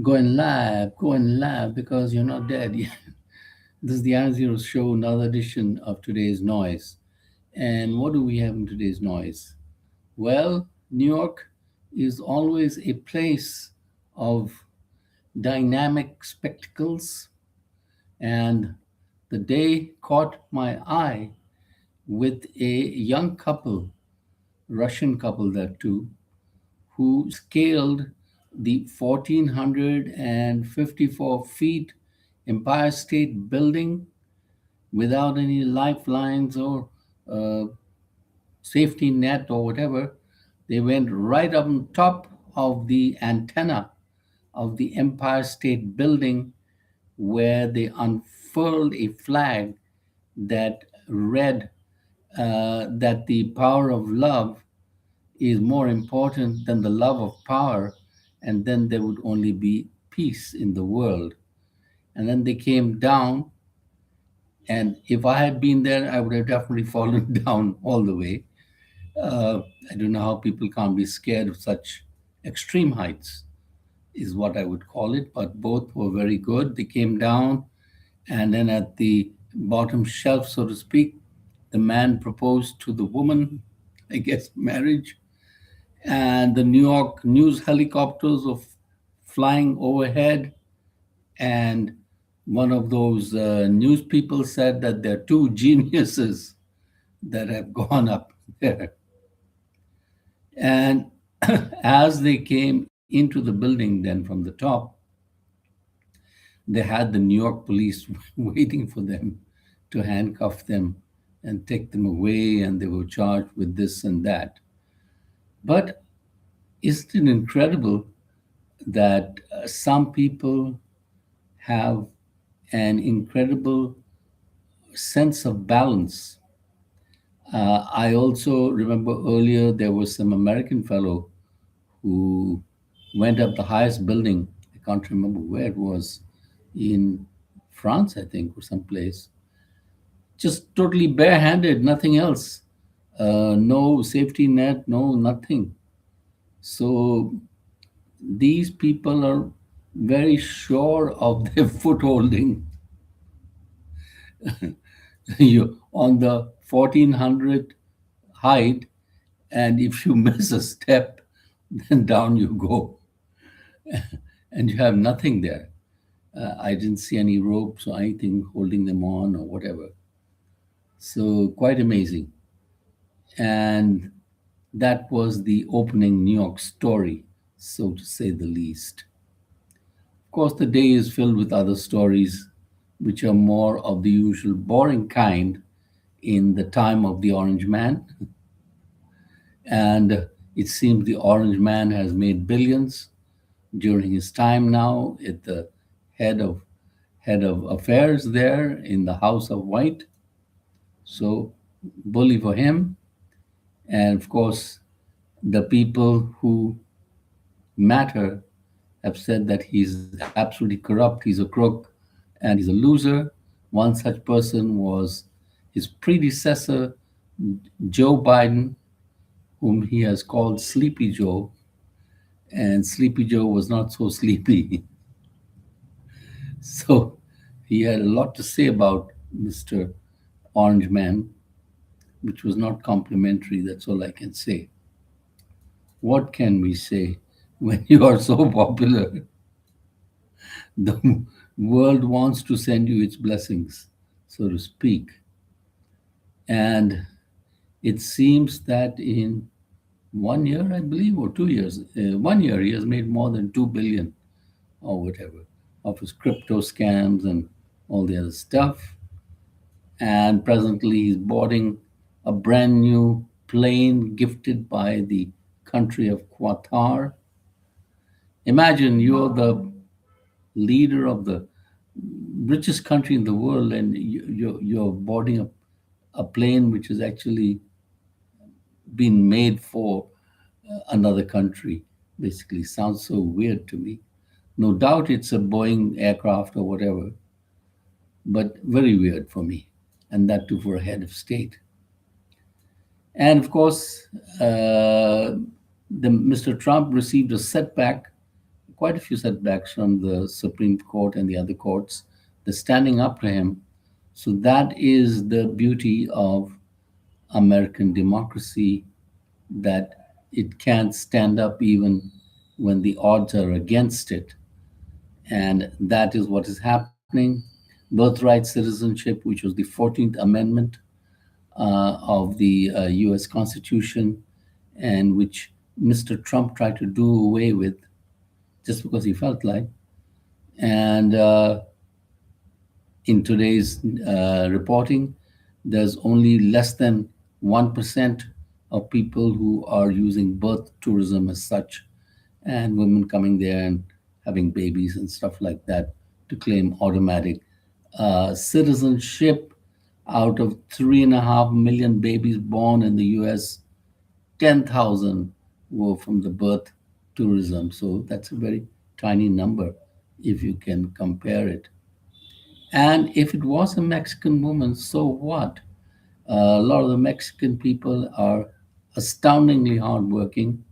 Go and laugh because you're not dead. This is the Aaron Zero Show, another edition of today's noise. And what do we have in today's noise? Well, New York is always a place of dynamic spectacles, and the day caught my eye with a young couple, Russian couple, that too, who scaled the 1,454 feet Empire State Building without any lifelines or uh, safety net or whatever. They went right up on top of the antenna of the Empire State Building, where they unfurled a flag that read that the power of love is more important than the love of power, and then there would only be peace in the world. And then they came down, and if I had been there, I would have definitely fallen down all the way. Uh, I don't know how people can't be scared of such extreme heights, is what I would call it, but both were very good. They came down, and then at the bottom shelf, so to speak, the man proposed to the woman, I guess marriage, and the New York news helicopters were flying overhead. And one of those news people said that there are two geniuses that have gone up there. And as they came into the building, then from the top, they had the New York police waiting for them to handcuff them and take them away, and they were charged with this and that. But isn't it incredible that some people have an incredible sense of balance? I also remember earlier there was some American fellow who went up the highest building. I can't remember where it was, in France, I think, or someplace, just totally barehanded, nothing else. No safety net, no nothing. So these people are very sure of their footholding. You on the 1400 height, and if you miss a step, then down you go, and you have nothing there. I didn't see any ropes or anything holding them on or whatever. So quite amazing. And that was the opening New York story, so to say the least. Of course, the day is filled with other stories, which are more of the usual boring kind in the time of the Orange Man. And it seems the Orange Man has made billions during his time now at the head of head of affairs there in the House of White. So bully for him. And of course, the people who matter have said that he's absolutely corrupt, he's a crook, and he's a loser. One such person was his predecessor, Joe Biden, whom he has called Sleepy Joe. And Sleepy Joe was not so sleepy. So he had a lot to say about Mr. Orange Man, which was not complimentary. That's all I can say. What can we say when you are so popular? The world wants to send you its blessings, so to speak. And it seems that in 1 year, I believe, or 2 years, 1 year, he has made more than 2 billion or whatever of his crypto scams and all the other stuff. And presently, he's boarding a brand new plane gifted by the country of Qatar. Imagine you're the leader of the richest country in the world, and you're boarding a plane which has actually been made for another country. Basically, sounds so weird to me. No doubt it's a Boeing aircraft or whatever, but very weird for me, and that too for a head of state. And of course, the Mr. Trump received a setback quite a few setbacks from the Supreme Court and the other courts. They're standing up to him. So that is the beauty of American democracy, that it can't stand up even when the odds are against it. And that is what is happening. Birthright citizenship, which was the 14th Amendment of the US Constitution, and which Mr. Trump tried to do away with just because he felt like. And in today's reporting, there's only less than 1% of people who are using birth tourism as such, and women coming there and having babies and stuff like that to claim automatic citizenship. Out of 3.5 million babies born in the US, 10,000 were from the birth tourism. So that's a very tiny number if you can compare it. And if it was a Mexican woman, so what? A lot of the Mexican people are astoundingly hardworking,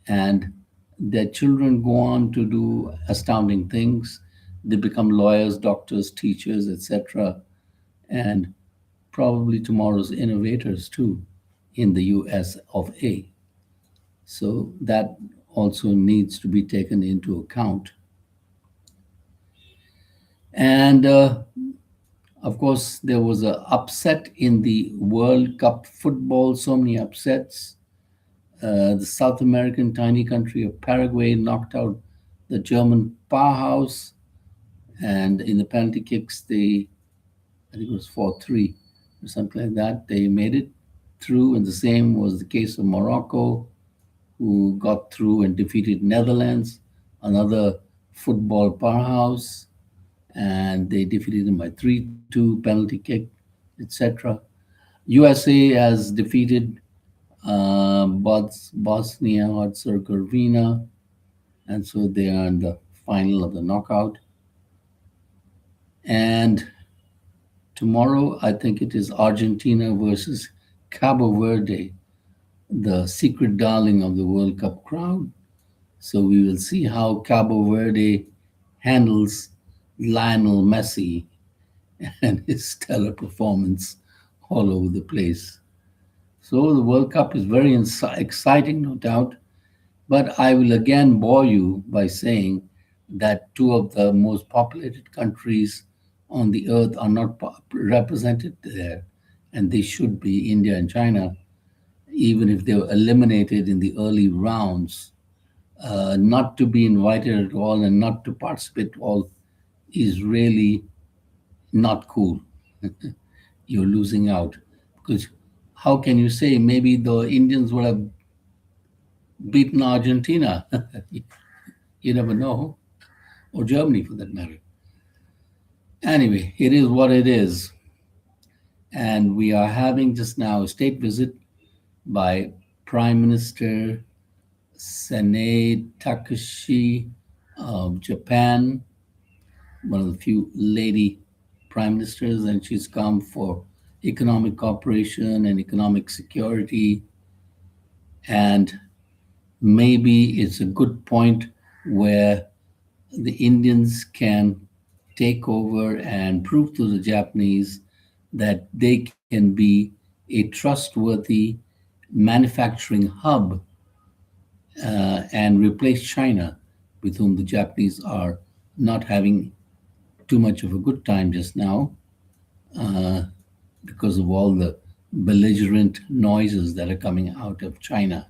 and their children go on to do astounding things. They become lawyers, doctors, teachers, etc., and probably tomorrow's innovators too in the US of A. So that also needs to be taken into account. And of course, there was an upset in the World Cup football, so many upsets. The South American tiny country of Paraguay knocked out the German powerhouse, and in the penalty kicks, I think it was 4-3 or something like that, they made it through. And the same was the case of Morocco, who got through and defeated Netherlands, another football powerhouse, and they defeated them by 3-2, penalty kick, etc. USA has defeated Bosnia Herzegovina, and so they are in the final of the knockout. And tomorrow, I think it is Argentina versus Cabo Verde, the secret darling of the World Cup crowd. So we will see how Cabo Verde handles Lionel Messi and his stellar performance all over the place. So the World Cup is very exciting, no doubt. But I will again bore you by saying that two of the most populated countries on the earth are not represented there, and they should be, India and China, even if they were eliminated in the early rounds. Not to be invited at all and not to participate at all is really not cool. You're losing out. Because how can you say maybe the Indians would have beaten Argentina? You never know, or Germany for that matter. Anyway, it is what it is. And we are having just now a state visit by Prime Minister Sanae Takashi of Japan, one of the few lady prime ministers, and she's come for economic cooperation and economic security. And maybe it's a good point where the Indians can take over and prove to the Japanese that they can be a trustworthy manufacturing hub and replace China, with whom the Japanese are not having too much of a good time just now uh, because of all the belligerent noises that are coming out of China.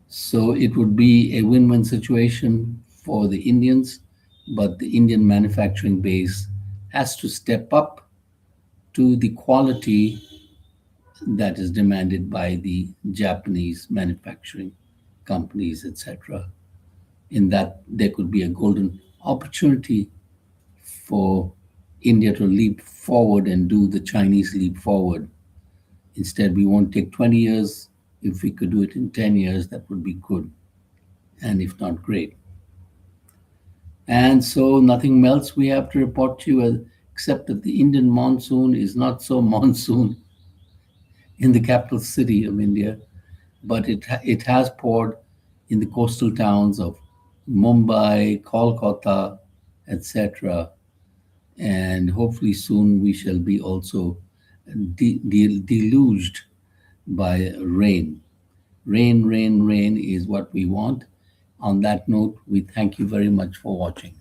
So it would be a win win situation for the Indians, but the Indian manufacturing base has to step up to the quality that is demanded by the Japanese manufacturing companies, etc. In that, there could be a golden opportunity for India to leap forward and do the Chinese leap forward. Instead, we won't take 20 years. If we could do it in 10 years, that would be good, and if not, great. And so, nothing else we have to report to you except that the Indian monsoon is not so monsoon in the capital city of India, but it has poured in the coastal towns of Mumbai, Kolkata, etc. And hopefully soon we shall be also deluged by rain. Rain, rain, rain is what we want. On that note, we thank you very much for watching.